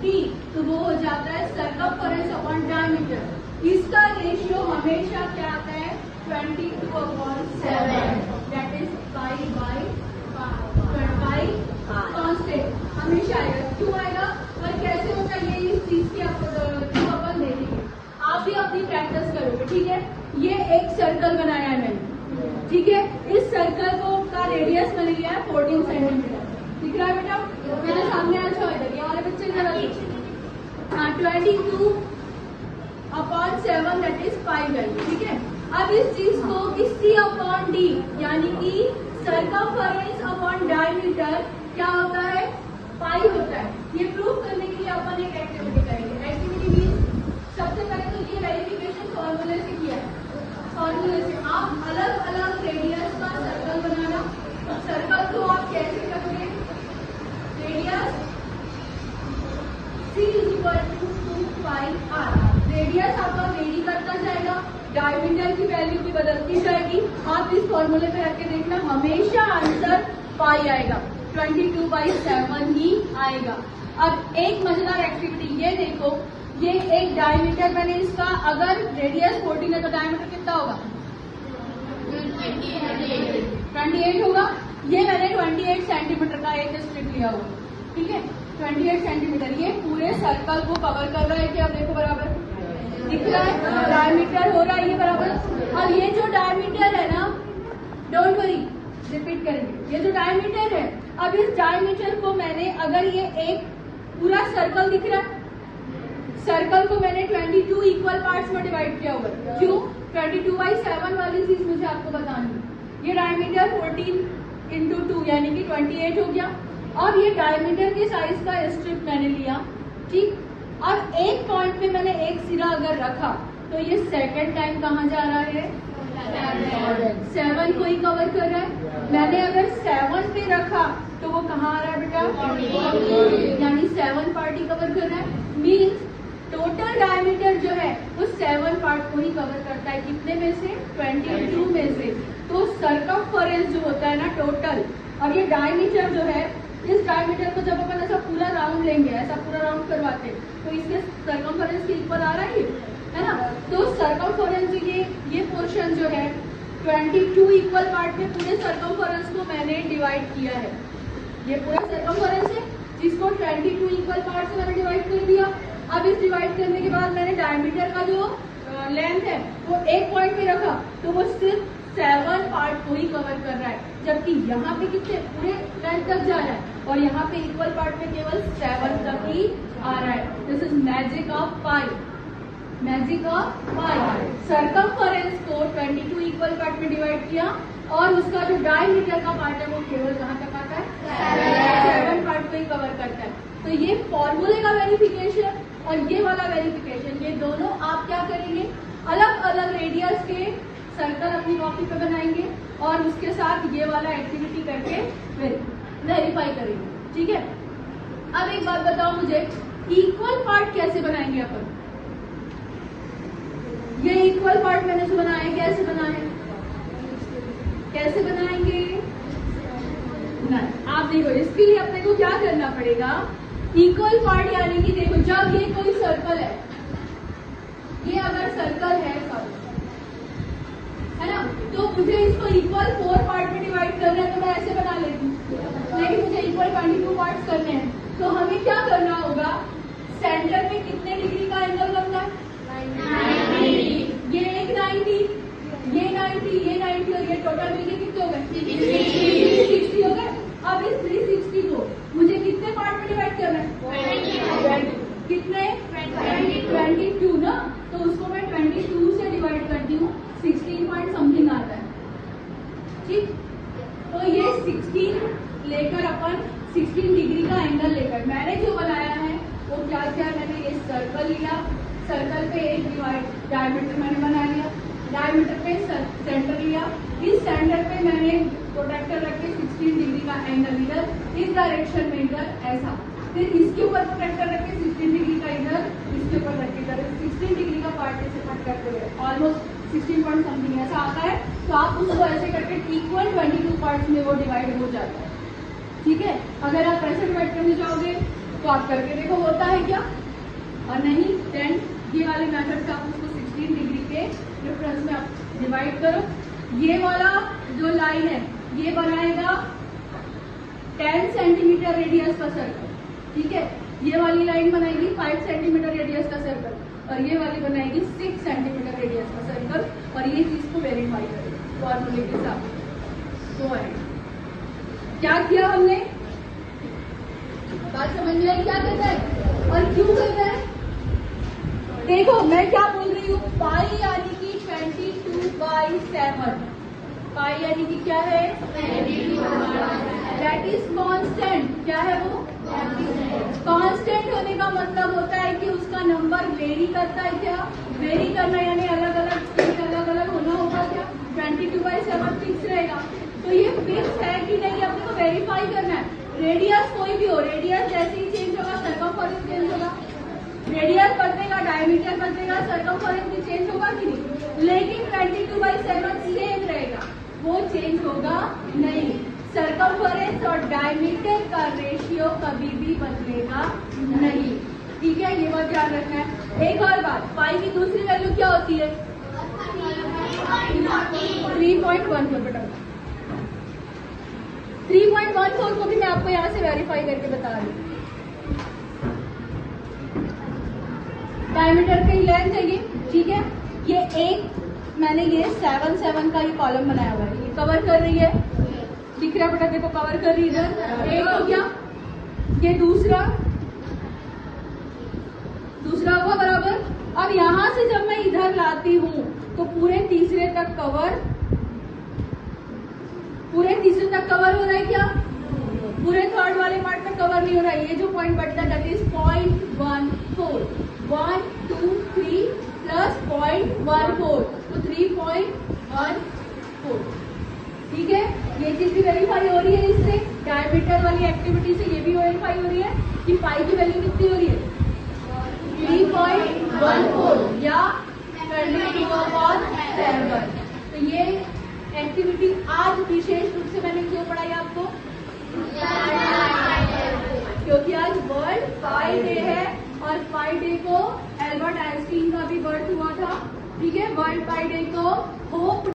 T, तो वो हो जाता है सर्कमफरेंस अपॉन डायमीटर। इसका रेशियो हमेशा क्या आता है 22/7, that is pi by constant हमेशा आएगा। क्यों आएगा और कैसे होता है ये इस चीज की आपको अपन देखेंगे, आप भी अपनी प्रैक्टिस करोगे। ठीक है, ये एक सर्कल बनाया है मैंने, ठीक है, इस सर्कल को का रेडियस मैंने लिया है 14 सेंटीमीटर। दिख रहा है बेटा, मेरे सामने आ जाओ इधर, ये वाले बच्चे जरा हाँ 22/7 दैट इज पाई वैल्यू। ठीक है, अब इस चीज को C/D यानी कि सर्कमफरेंस अपॉन डायमीटर क्या होता है पाई होता है। ये प्रूव करने के लिए अपन एक एक्टिविटी करेंगे। एक्टिविटी मीन सबसे पहले तो ये वेरिफिकेशन फॉर्मूले से किया है। फॉर्मूले से आप अलग अलग रेडियस का सर्कल बनाना। सर्कल को आप कैसे करोगे, रेडियस C = 2πr। रेडियस आपका वेरी करता जाएगा, डायमीटर की वैल्यू भी बदलती जाएगी। आप इस फॉर्मूले पे रख के देखना, हमेशा आंसर पाई आएगा, 22/7 ही आएगा। अब एक मजेदार एक्टिविटी ये देखो, ये एक डायमीटर मैंने इसका अगर रेडियस 14 है तो डायमीटर कितना होगा 28 होगा। ये मैंने 28 सेंटीमीटर का एक स्ट्रिप लिया हुआ, ठीक है 28 सेंटीमीटर। ये पूरे सर्कल को कवर कर रहा है कि आप देखो बराबर दिख रहा है, डायमीटर हो रहा है ये बराबर। और ये जो डायमीटर है ना, डोंट वरी रिपीट करेंगे, ये जो डायमीटर है, अब इस डायमीटर को मैंने अगर ये एक पूरा सर्कल दिख रहा है, सर्कल को मैंने 22 इक्वल पार्ट्स में डिवाइड किया हुआ है। क्यों 22/7 वाली चीज मुझे आपको बतानी है। ये डायमीटर 14 × 2 यानी कि 28 हो गया। अब ये डायमीटर के साइज का स्ट्रिप मैंने लिया, ठीक। अब एक पॉइंट पे मैंने एक सिरा अगर रखा तो ये सेकंड टाइम कहाँ जा रहा है 7 को ही कवर कर रहा है। मैंने अगर 7 पे रखा तो वो कहाँ आ रहा है बेटा, यानी 7 पार्ट ही कवर कर रहा है। मीन्स टोटल डायमीटर जो है वो 7 पार्ट को ही कवर करता है। कितने में से 22 में से। तो सर्कमफरेंस जो होता है ना टोटल, और ये डायमीटर जो है, इस डायमीटर को जब अपन ऐसा पूरा राउंड लेंगे, ऐसा पूरा राउंड करवाते तो इसके सर्कमफरेंस के इक्वल आ रहा है ना। तो सर्कमफरेंस ये पोर्शन जो है 22 इक्वल पार्ट में पूरे सर्कमफरेंस को मैंने डिवाइड किया है। ये पूरा सर्कमफरेंस है जिसको 22 इक्वल पार्ट से मैंने डिवाइड कर दिया। अब इस डिवाइड करने के बाद मैंने डायमीटर का जो लेंथ है वो एक पॉइंट पे रखा तो वो सिर्फ 7 पार्ट को ही कवर कर रहा है, जबकि यहाँ पे कितने पूरे लेंथ तक जा रहा है और यहाँ पे इक्वल पार्ट में केवल 7 तक ही आ रहा है। This is magic of pi, magic of pi. Circumference को 22 इक्वल पार्ट में डिवाइड किया और उसका जो डायमीटर का पार्ट है वो केवल कहाँ तक आता है 7 पार्ट को ही कवर करता है। तो ये फॉर्मूले का वेरिफिकेशन और ये वाला वेरिफिकेशन, ये दोनों आप क्या करेंगे, अलग अलग रेडियस के सर्कल अपनी कॉपी पे बनाएंगे और उसके साथ ये वाला एक्टिविटी करके वेरीफाई करेंगे, ठीक है। अब एक बात बताओ मुझे, इक्वल पार्ट कैसे बनाएंगे अपन। ये इक्वल पार्ट मैंने जो बनाया कैसे बनाए, कैसे बनाएंगे नहीं, आप देखो इसके लिए अपने को क्या करना पड़ेगा। इक्वल पार्ट यानी कि देखो जब ये कोई सर्कल है, ये अगर सर्कल है ना, तो मुझे इसको इक्वल 4 पार्ट में डिवाइड करना है तो मैं ऐसे बना लेती हूँ। लेकिन मुझे इक्वल 22 पार्ट्स करने हैं तो हमें क्या करना होगा, सेंटर में कितने डिग्री का एंगल बनता है 90। ये एक 90, ये 90, ये 90 और ये टोटल मिलके कितने हो गए 360 हो गए। अब इस 360 को मुझे कितने पार्ट में डिवाइड करना है कितने 22 ना, तो उसको मैं 22 से डिवाइड करती हूँ, 16 पॉइंट समथिंग आता है, ठीक। तो ये 16 लेकर अपन 16 डिग्री का एंगल लेकर मैंने जो बनाया है वो क्या क्या, मैंने ये सर्कल लिया, सर्कल पे एक डायमीटर मैंने बना लिया, डायमीटर पे सेंटर लिया, इस सेंटर पे मैंने प्रोटेक्टर रख के 16 डिग्री का एंगल इधर इस डायरेक्शन में इधर ऐसा, फिर इसके ऊपर प्रोटेक्टर रख के 16 डिग्री का इधर इसके ऊपर रख के 16 डिग्री का पार्ट ऐसे कट करते हुए ऑलमोस्ट 16 पॉइंट समथिंग ऐसा आता है। तो आप उसको ऐसे करके इक्वल 22 पार्ट्स में वो डिवाइड हो जाता है, ठीक है। अगर आप ऐसे डिवाइड करने जाओगे तो आप करके देखो होता है क्या, और नहीं देन ये वाले मेथड से आप उसको 16 डिग्री के रेफरेंस में आप डिवाइड करो। ये वाला जो लाइन है ये बनाएगा 10 सेंटीमीटर रेडियस का सर्कल, ठीक है। ये वाली लाइन बनाएगी 5 सेंटीमीटर रेडियस का सर्कल, और ये वाली बनाएगी 6 सेंटीमीटर रेडियस का सर्कल, और ये चीज को वेरीफाई करेगी फॉर्मूले के साथ। तो है क्या किया हमने, बात समझ में आई क्या करना है और क्यों करना है। देखो मैं क्या बोल रही हूँ, पाई यानी कि 22/7, पाई यानी कि क्या है, दैट इज कांस्टेंट। क्या है वो, कांस्टेंट होने का मतलब होता है कि उसका नंबर वेरी करता है। क्या वेरी करना, यानी अलग अलग होना होगा। क्या 22/7 फिक्स रहेगा, तो ये फिक्स है कि नहीं अपने को वेरीफाई करना है। रेडियस कोई भी हो, रेडियस जैसे ही चेंज होगा सर्कमफरेंस चेंज होगा, रेडियस बदलेगा डायमीटर बदलेगा, सर्कमफरेंस भी चेंज होगा कि नहीं, लेकिन 22/7 सेम रहेगा, वो चेंज होगा नहीं। सर्कमफरेंस और डायमीटर का रेशियो कभी भी बदलेगा नहीं, ठीक है, ये बात ध्यान रखना है। एक और बात, पाई की दूसरी वैल्यू क्या होती है, 3.14 बेटा। 3.14 को भी मैं आपको यहाँ से वेरीफाई करके बता रही हूँ। डायमीटर की लेंथ है ये, ठीक है। ये एक मैंने ये 7 का ये कॉलम बनाया हुआ है, ये कवर कर रही है, दिख रहा है बेटा, देखो कवर कर रही है। एक हो गया, ये दूसरा होगा बराबर। अब यहां से जब मैं इधर लाती हूँ तो पूरे तीसरे तक कवर हो रहा है। क्या पूरे थर्ड वाले पार्ट में कवर नहीं हो रहा है, ये जो पॉइंट बढ़ता है दैट इज 0.14, 1 2 3 प्लस 0.14, तो 3.14, ठीक है। ये चीज भी वेरीफाई हो रही है इससे, डायमीटर वाली एक्टिविटी से ये भी वेरीफाई हो रही है कि पाई की वैल्यू कितनी हो रही है, 3.14 या 22/7। तो ये एक्टिविटी आज विशेष रूप से मैंने क्यों पढ़ाई आपको, क्योंकि आज वर्ल्ड पाई डे है, और पाई डे को एल्बर्ट आइंस्टीन का भी बर्थ हुआ था, ठीक है। वर्ल्ड पाई डे को होप